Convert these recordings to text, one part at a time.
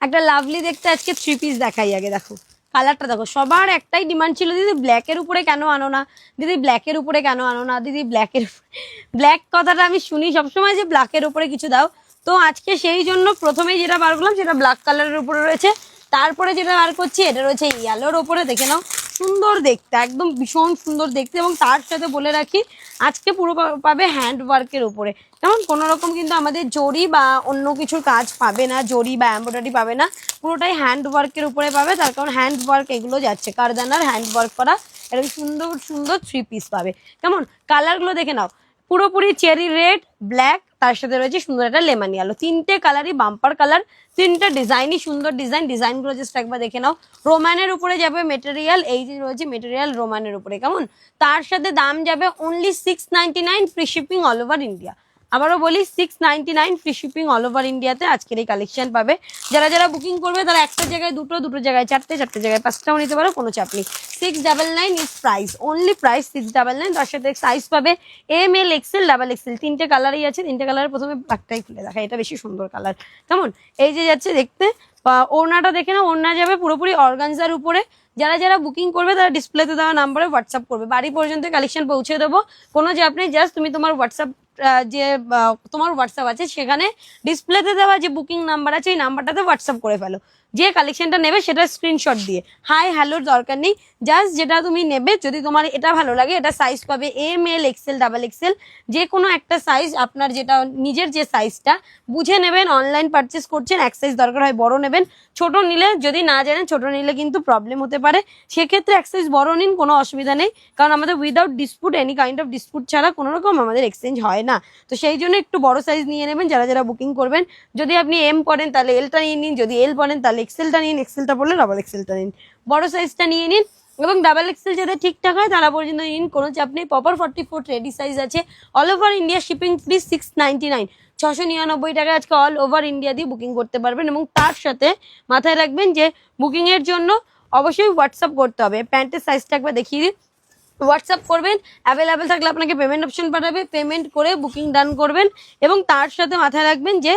একটা লাভলি দেখতে আজকে 3 পিস দেখাই। আগে দেখো কালারটা দেখো, সবার একটাই ডিমান্ড ছিল দিদি ব্ল্যাকের উপরে কেন আনো না, দিদি ব্ল্যাকের উপরে কেন আনো না, দিদি ব্ল্যাকের ব্ল্যাক কথাটা আমি শুনি সবসময় যে ব্ল্যাকের উপরে কিছু দাও। তো আজকে সেই জন্য প্রথমেই যেটা বার করলাম সেটা ব্ল্যাক কালারের উপরে রয়েছে। তারপরে যেটা বার করছি এটা রয়েছে ইয়েলোর ওপরে, দেখে নাও সুন্দর দেখতে, একদম ভীষণ সুন্দর দেখতে। এবং তার সাথে বলে রাখি আজকে পুরো পাবে হ্যান্ড ওয়ার্কের উপরে, যেমন কোনো রকম কিন্তু আমাদের জরি বা অন্য কিছুর কাজ পাবে না, জরি বা এমব্রয়ডারি পাবে না, পুরোটাই হ্যান্ড ওয়ার্কের উপরে পাবে। তার কারণ হ্যান্ড ওয়ার্ক এগুলো যাচ্ছে কারদানার হ্যান্ড ওয়ার্ক করা, এরকম সুন্দর সুন্দর 3 পিস পাবে। কেমন কালারগুলো দেখে নাও, পুরোপুরি চেরি রেড, ব্ল্যাক, তার সাথে রয়েছে সুন্দর একটা লেমন ইয়েলো, তিনটে কালারই বাম্পার কালার, তিনটা ডিজাইনই সুন্দর ডিজাইন। ডিজাইনগুলো জাস্ট একবার দেখে নাও। রোমানের উপরে যাবে মেটেরিয়াল, এই যে রয়েছে মেটেরিয়াল রোমানের উপরে, কেমন। তার সাথে দাম যাবে only 699, free shipping all over India. আবারও বলি 699 ফ্রি শিপিং অল ওভার ইন্ডিয়াতে আজকের এই কালেকশন পাবে। যারা যারা বুকিং করবে তারা একটা জায়গায় দুটো, দুটো জায়গায় চারটে, চারটে জায়গায় পাঁচটাও নিতে পারো, কোনো চাপ নেই। 699 ইজ প্রাইস, অনলি প্রাইস 699। তার সাথে সাইজ পাবে M L XL double XL, তিনটে কালারই আছে। তিনটে কালারের প্রথমে ব্ল্যাকটাই খুলে দেখা, এটা বেশি সুন্দর কালার, কেমন। এই যে যাচ্ছে দেখতে, ওড়নাটা দেখে না, ওড়না যাবে পুরোপুরি অর্গানজার উপরে। যারা যারা বুকিং করবে তারা ডিসপ্লেতে দেওয়া নাম্বারে হোয়াটসঅ্যাপ করবে, বাড়ি পর্যন্ত কালেকশন পৌঁছে দেবো, কোনো চাপ নেই। জাস্ট তুমি তোমার হোয়াটসঅ্যাপ যে তোমার হোয়াটসঅ্যাপ আছে সেখানে ডিসপ্লেতে দেওয়া যে বুকিং নাম্বার আছে এই নাম্বারটাতে হোয়াটসঅ্যাপ করে ফেলো। যে কালেকশনটা নেবে সেটা স্ক্রিনশট দিয়ে, হাই হ্যালোর দরকার নেই, জাস্ট যেটা তুমি নেবে, যদি তোমার এটা ভালো লাগে, এটা সাইজ পাবে M L XL double XL, যে কোনো একটা সাইজ আপনার যেটা নিজের যে সাইজটা বুঝে নেবেন। অনলাইন পারচেস করছেন, এক সাইজ দরকার হয় বড় নেবেন, ছোট নিলে যদি না জানেন ছোট নিলে কিন্তু প্রবলেম হতে পারে, সেক্ষেত্রে এক সাইজ বড় নিন, কোনো অসুবিধা নেই। কারণ আমাদের without dispute, any kind of dispute ছাড়া কোনো রকম আমাদের এক্সচেঞ্জ হয় না। তো সেই জন্য একটু বড় সাইজ নিয়ে নেবেন যারা যারা বুকিং করবেন। যদি আপনি এম পড়েন তাহলে এলটা নিয়ে নিন, যদি এল পড়েন তাহলে এক্সেলটা নিন, এক্সেলটা পড়লে ডাবল এক্সেলটা নিন, বড় সাইজটা নিয়ে নিন। এবং ডাবল এক্সেল যাতে ঠিকঠাক হয় তারা পর্যন্ত নিন, কোনো চাপ নেই। প্রপার 44 রেডি সাইজ আছে, all over India shipping free 699, 699 টাকা আজকে অল ওভার ইন্ডিয়া দিয়ে বুকিং করতে পারবেন। এবং তার সাথে মাথায় রাখবেন যে বুকিং এর জন্য অবশ্যই হোয়াটসঅ্যাপ করতে হবে। প্যান্টের সাইজটা একবার দেখিয়ে দিই, হোয়াটসঅ্যাপ করবেন, অ্যাভেলেবেল থাকলে আপনাকে পেমেন্ট অপশন পাঠাবে, পেমেন্ট করে বুকিং ডান করবেন। এবং তার সাথে মাথায় রাখবেন যে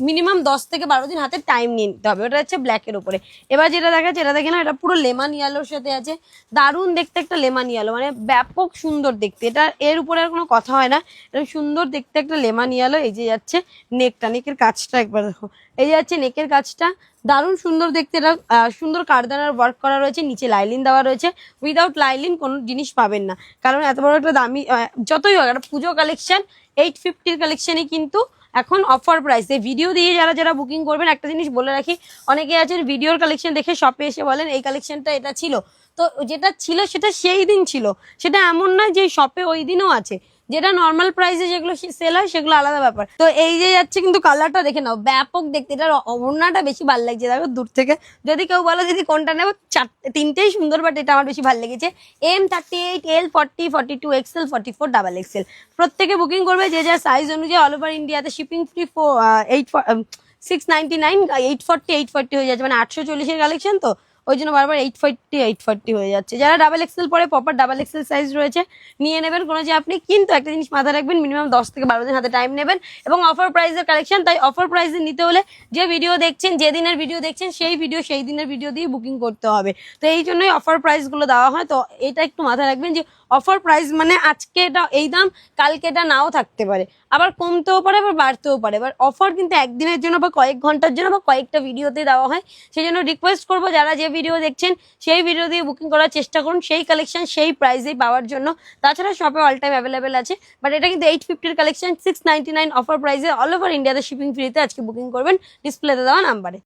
মিনিমাম 10 থেকে 12 দিন হাতে টাইম নিয়ে নিতে হবে। ওটা হচ্ছে ব্ল্যাকের উপরে। এবার যেটা দেখাচ্ছে এটা দেখে না, এটা পুরো লেমন ইয়েলোর সাথে আছে, দারুণ দেখতে একটা লেমন ইয়েলো, মানে ব্যাপক সুন্দর দেখতে, এটা এর উপরে আর কোনো কথা হয় না, এটা সুন্দর দেখতে একটা লেমন ইয়েলো। এই যে যাচ্ছে নেকটা, নেকের কাজটা একবার দেখো, এই যে যাচ্ছে নেকের কাজটা, দারুণ সুন্দর দেখতে। এটা সুন্দর কারদানার ওয়ার্ক করা রয়েছে, নিচে লাইলিন দেওয়া রয়েছে, উইদাউট লাইলিন কোনো জিনিস পাবেন না। কারণ এত বড় একটা দামি, যতই হোক একটা পুজো কালেকশন, 850 কালেকশনই কিন্তু এখন অফার প্রাইসে ভিডিও দিয়ে যারা যারা বুকিং করবেন। একটা জিনিস বলে রাখি, অনেকে আছেন ভিডিওর কালেকশন দেখে শপে এসে বলেন এই কালেকশনটা এটা ছিল, তো যেটা ছিল সেটা সেই দিন ছিল, সেটা এমন নয় যে শপে ওই দিনও আছে। যেটা নর্মাল প্রাইসে যেগুলো সেল হয় সেগুলো আলাদা ব্যাপার। তো এই যে যাচ্ছে কিন্তু কালারটা দেখে নাও, ব্যাপক দেখতে, এটার ওড়নাটা বেশি ভালো লাগছে দেখো দূর থেকে। যদি কেউ বলো যদি কোনটা নেবো, তিনটেই সুন্দর, বাট এটা আমার বেশি ভালো লেগেছে। M38, L 40, 42 XL, 44 double XL, প্রত্যেকে বুকিং করবে যে যার সাইজ অনুযায়ী। অল ওভার ইন্ডিয়াতে শিপিং ফ্রি 699, 840 হয়ে যাচ্ছে, মানে 840 কালেকশন, তো ওই জন্য বারবার 840 হয়ে যাচ্ছে। যারা ডাবল এক্সেল পরে প্রপার ডাবল এক্সেল সাইজ রয়েছে নিয়ে নেবেন, কোনো যে আপনি, কিন্তু একটা জিনিস মাথায় রাখবেন, মিনিমাম 10 থেকে 12 দিন হাতে টাইম নেবেন। এবং অফার প্রাইসের কালেকশন, তাই অফার প্রাইসে নিতে হলে যে ভিডিও দেখছেন, যে দিনের ভিডিও দেখছেন, সেই দিনের ভিডিও দিয়ে বুকিং করতে হবে। তো এই জন্যই অফার প্রাইসগুলো দেওয়া হয়। তো এটা একটু মাথায় রাখবেন যে অফার প্রাইস মানে আজকে এটা এই দাম, কালকে এটা নাও থাকতে পারে, আবার কমতেও পারে, আবার বাড়তেও পারে। এবার অফার কিন্তু একদিনের জন্য বা কয়েক ঘন্টার জন্য বা কয়েকটা ভিডিওতে দেওয়া হয়। সেই জন্য রিকোয়েস্ট করবো যারা যে ভিডিও দেখছেন সেই ভিডিও দিয়ে বুকিং করার চেষ্টা করুন, সেই কালেকশন সেই প্রাইসেই পাওয়ার জন্য। তাছাড়া শপে অল টাইম অ্যাভেলেবেল আছে, বাট এটা কিন্তু 850 কালেকশন, 699 অফার প্রাইসে অল ওভার ইন্ডিয়াতে শিপিং ফ্রিতে আজকে বুকিং করবেন ডিসপ্লেতে দেওয়া নাম্বারে।